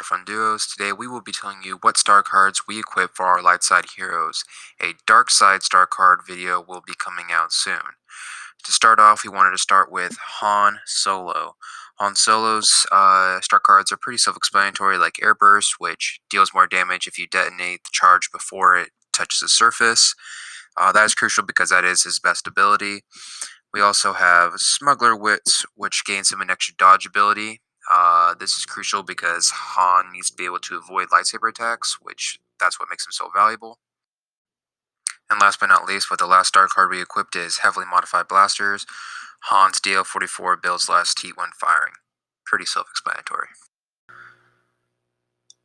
Fun Duos. Today we will be telling you what star cards we equip for our light side heroes. A dark side star card video will be coming out soon. To start off, we wanted to start with Han Solo. Han Solo's star cards are pretty self-explanatory, like Air Burst, which deals more damage if you detonate the charge before it touches the surface. That is crucial because that is his best ability. We also have Smuggler Wits, which gains him an extra dodge ability. This is crucial because Han needs to be able to avoid lightsaber attacks, which that's what makes him so valuable. And last but not least, with the last star card we equipped is Heavily Modified Blasters. Han's DL-44 builds less heat when firing. Pretty self-explanatory.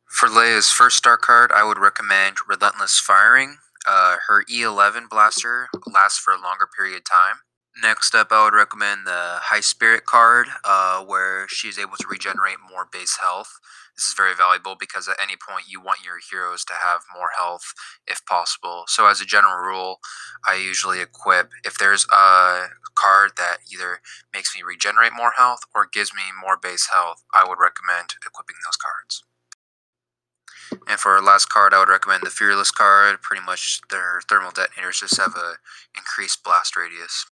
For Leia's first star card, I would recommend Relentless Firing. Her E11 blaster lasts for a longer period of time. Next up, I would recommend the High Spirit card, where she's able to regenerate more base health. This is very valuable because at any point you want your heroes to have more health if possible. So as a general rule, I usually equip, if there's a card that either makes me regenerate more health or gives me more base health, I would recommend equipping those cards. And for our last card, I would recommend the Fearless card. Pretty much their thermal detonators just have a increased blast radius.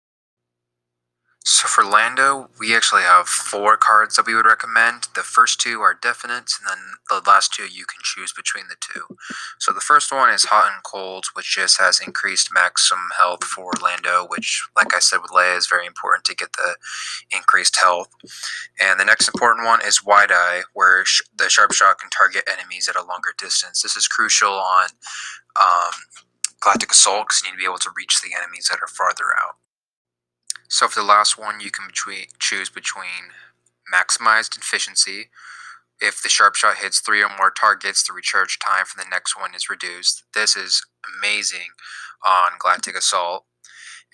So for Lando, we actually have 4 cards that we would recommend. The first 2 are definites, and then the last 2 you can choose between the 2. So the first one is Hot and Cold, which just has increased maximum health for Lando, which, like I said with Leia, is very important to get the increased health. And the next important one is Wide Eye, where the Sharp Shot can target enemies at a longer distance. This is crucial on Galactic Assault, because you need to be able to reach the enemies that are farther out. So for the last one, you can choose between Maximized Efficiency. If the Sharp Shot hits 3 or more targets, the recharge time for the next one is reduced. This is amazing on Galactic Assault.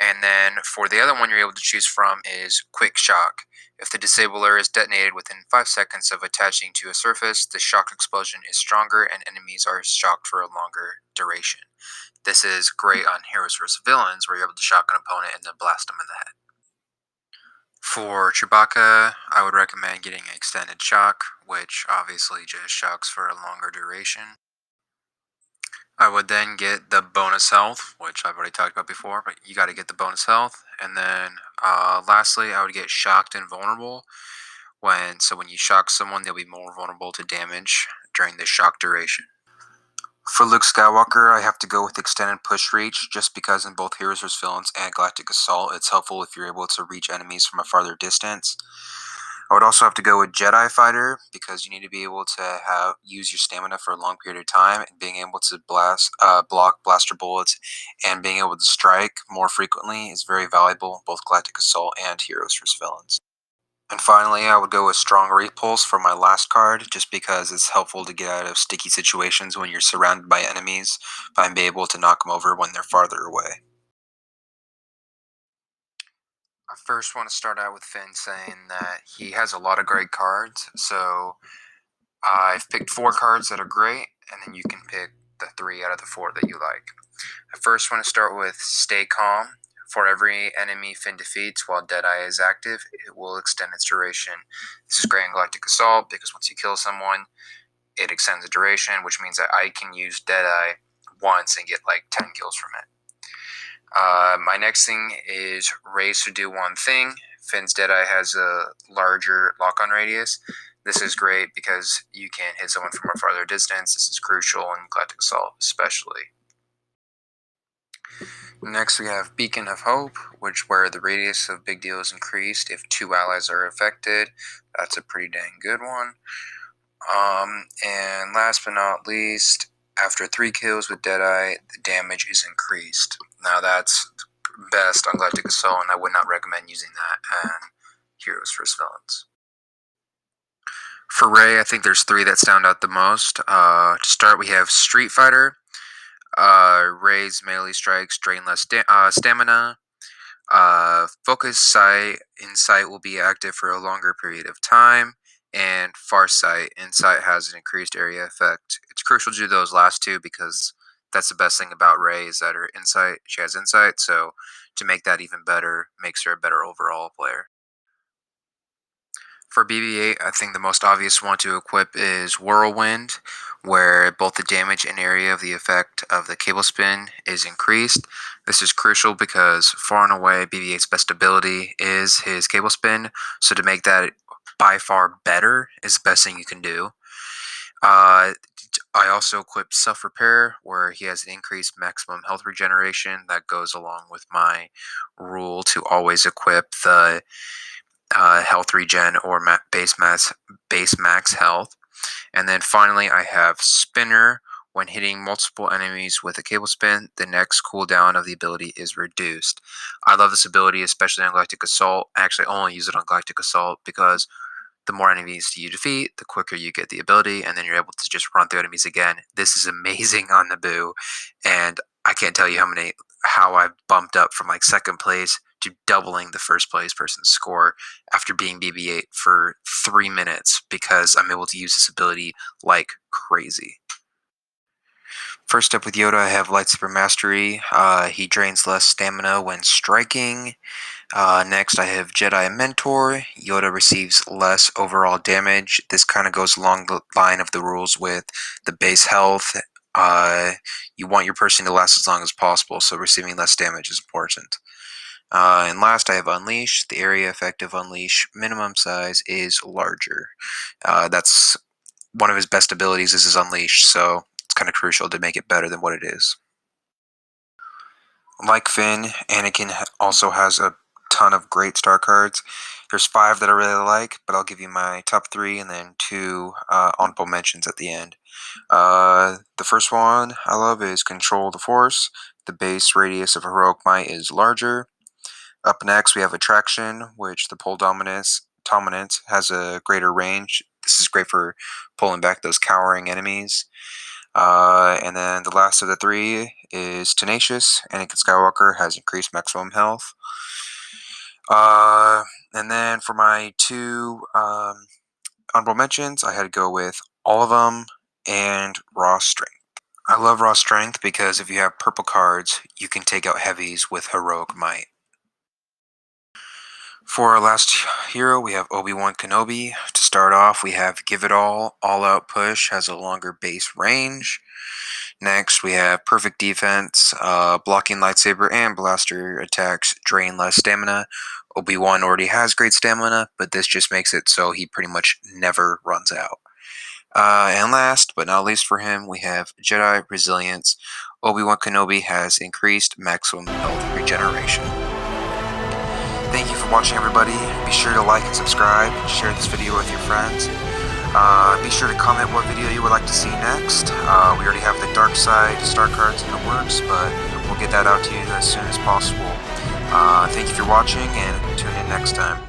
And then for the other one you're able to choose from is Quick Shock. If the disabler is detonated within 5 seconds of attaching to a surface, the shock explosion is stronger and enemies are shocked for a longer duration. This is great on heroes versus villains, where you're able to shock an opponent and then blast them in the head. For Chewbacca, I would recommend getting Extended Shock, which obviously just shocks for a longer duration. I would then get the bonus health, which I've already talked about before, but you got to get the bonus health. And then lastly, I would get Shocked and Vulnerable. When you shock someone, they'll be more vulnerable to damage during the shock duration. For Luke Skywalker, I have to go with Extended Push Reach, just because in both Heroes vs. Villains and Galactic Assault, it's helpful if you're able to reach enemies from a farther distance. I would also have to go with Jedi Fighter, because you need to be able to use your stamina for a long period of time, and being able to block blaster bullets and being able to strike more frequently is very valuable in both Galactic Assault and Heroes vs. Villains. And finally, I would go with Strong Repulse for my last card, just because it's helpful to get out of sticky situations when you're surrounded by enemies, by being able to knock them over when they're farther away. I first want to start out with Finn saying that he has a lot of great cards, so I've picked 4 cards that are great, and then you can pick the 3 out of the 4 that you like. I first want to start with Stay Calm. For every enemy Finn defeats while Deadeye is active, it will extend its duration. This is great in Galactic Assault because once you kill someone, it extends the duration, which means that I can use Deadeye once and get like 10 kills from it. My next thing is Raise to Do One Thing. Finn's Deadeye has a larger lock-on radius. This is great because you can hit someone from a farther distance. This is crucial in Galactic Assault especially. Next, we have Beacon of Hope, where the radius of Big Deal is increased if 2 allies are affected. That's a pretty dang good one. And last but not least, after 3 kills with Deadeye, the damage is increased. Now that's best on Galactic Assault, and I would not recommend using that on Heroes vs. Villains. For Rey, I think there's 3 that stand out the most. To start, we have Street Fighter. Rey's melee strikes drain less stamina. Focus Sight Insight will be active for a longer period of time. And Farsight Insight has an increased area effect. It's crucial to do those last 2 because that's the best thing about Rey is that her insight. She has insight, so to make that even better makes her a better overall player. For BB-8, I think the most obvious one to equip is Whirlwind, where both the damage and area of the effect of the cable spin is increased. This is crucial because far and away BB-8's best ability is his cable spin, so to make that by far better is the best thing you can do. I also equipped Self Repair, where he has an increased maximum health regeneration that goes along with my rule to always equip the health regen or base max health. And then finally, I have Spinner. When hitting multiple enemies with a cable spin, the next cooldown of the ability is reduced. I love this ability, especially on Galactic Assault. I actually only use it on Galactic Assault because the more enemies you defeat, the quicker you get the ability, and then you're able to just run through enemies again. This is amazing on Naboo, and I can't tell you how I've bumped up from like second place to doubling the first place person's score after being BB-8 for 3 minutes because I'm able to use this ability like crazy. First up with Yoda, I have Lightsaber Mastery. He drains less stamina when striking. Next, I have Jedi Mentor. Yoda receives less overall damage. This kind of goes along the line of the rules with the base health. You want your person to last as long as possible, so receiving less damage is important. And last, I have Unleash. The area effect of Unleash minimum size is larger. That's one of his best abilities is his Unleash, so it's kind of crucial to make it better than what it is. Like Finn, Anakin also has a ton of great star cards. There's 5 that I really like, but I'll give you my top 3 and then 2 honorable mentions at the end. The first one I love is Control the Force. The base radius of Heroic Might is larger. Up next, we have Attraction, which the pole dominance has a greater range. This is great for pulling back those cowering enemies. And then the last of the 3 is Tenacious. Anakin Skywalker has increased maximum health. And then for my 2 honorable mentions, I had to go with All of Them and Raw Strength. I love Raw Strength because if you have purple cards, you can take out heavies with Heroic Might. For our last hero, we have Obi-Wan Kenobi. To start off, we have Give It All Out Push, has a longer base range. Next, we have Perfect Defense, blocking lightsaber and blaster attacks drain less stamina. Obi-Wan already has great stamina, but this just makes it so he pretty much never runs out. And last, but not least for him, we have Jedi Resilience. Obi-Wan Kenobi has increased maximum health regeneration. Thank you for watching, everybody. Be sure to like and subscribe, share this video with your friends. Be sure to comment what video you would like to see next. We already have the Dark Side star cards in the works, but we'll get that out to you as soon as possible. Thank you for watching, and tune in next time.